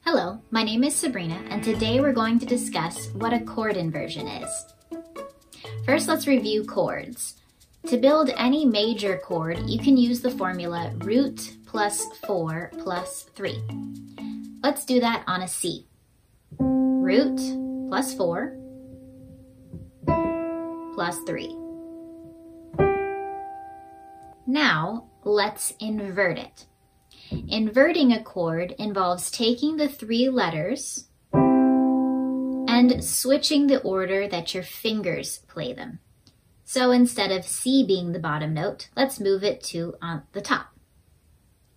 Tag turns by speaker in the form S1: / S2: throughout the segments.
S1: Hello, my name is Sabrina, and today we're going to discuss what a chord inversion is. First, let's review chords. To build any major chord, you can use the formula root plus 4 plus 3. Let's do that on a C. Root plus 4 plus 3. Now, let's invert it. Inverting a chord involves taking the 3 letters and switching the order that your fingers play them. So instead of C being the bottom note, let's move it to the top.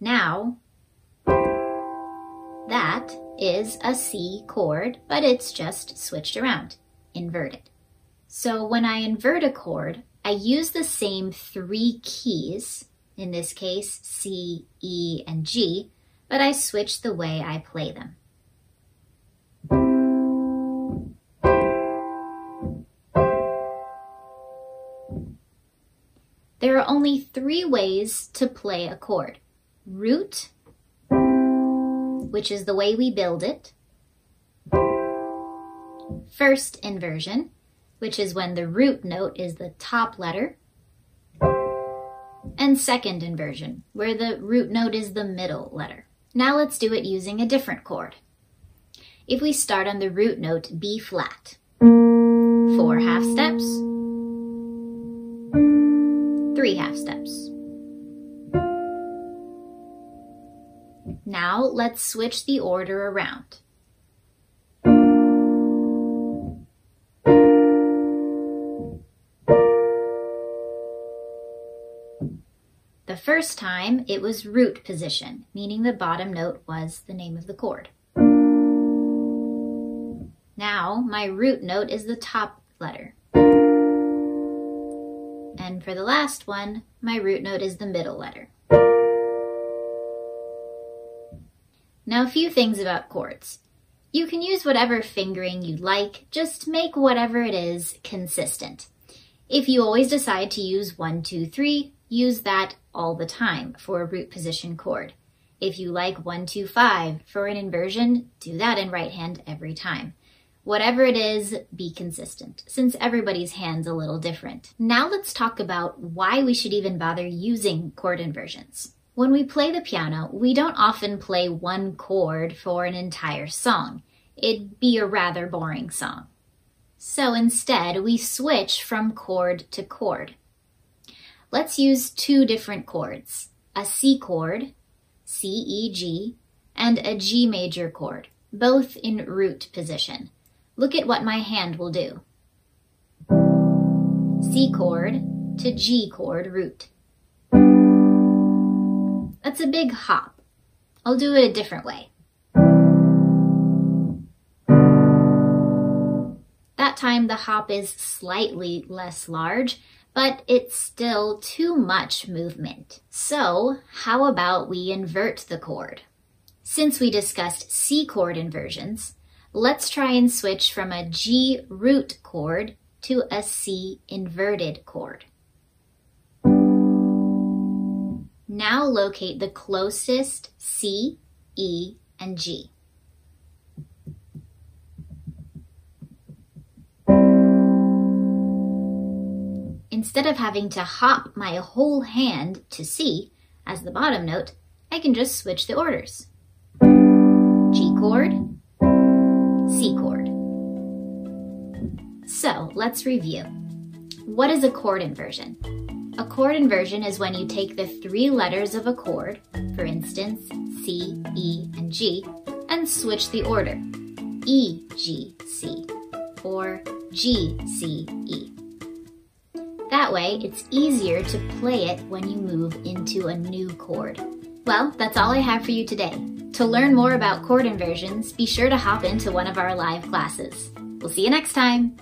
S1: Now, that is a C chord, but it's just switched around, inverted. So when I invert a chord, I use the same 3 keys, in this case C, E, and G, but I switch the way I play them. There are only 3 ways to play a chord. Root, which is the way we build it. First inversion, which is when the root note is the top letter. And second inversion, where the root note is the middle letter. Now let's do it using a different chord. If we start on the root note B flat, 4 half steps, 3 half steps. Now let's switch the order around. The first time it was root position, meaning the bottom note was the name of the chord. Now my root note is the top letter. And for the last one, my root note is the middle letter. Now a few things about chords. You can use whatever fingering you like, just make whatever it is consistent. If you always decide to use 1, 2, 3, use that all the time for a root position chord. If you like 1, 2, 5 for an inversion, do that in right hand every time. Whatever it is, be consistent, since everybody's hand's a little different. Now let's talk about why we should even bother using chord inversions. When we play the piano, we don't often play one chord for an entire song. It'd be a rather boring song. So instead, we switch from chord to chord. Let's use 2 different chords, a C chord, C, E, G, and a G major chord, both in root position. Look at what my hand will do. C chord to G chord root. That's a big hop. I'll do it a different way. That time the hop is slightly less large, but it's still too much movement. So how about we invert the chord? Since we discussed C chord inversions, let's try and switch from a G root chord to a C inverted chord. Now locate the closest C, E, and G. Instead of having to hop my whole hand to C as the bottom note, I can just switch the orders. G chord, C chord. So let's review. What is a chord inversion? A chord inversion is when you take the 3 letters of a chord, for instance, C, E, and G, and switch the order, E, G, C, or G, C, E. That way, it's easier to play it when you move into a new chord. Well, that's all I have for you today. To learn more about chord inversions, be sure to hop into one of our live classes. We'll see you next time.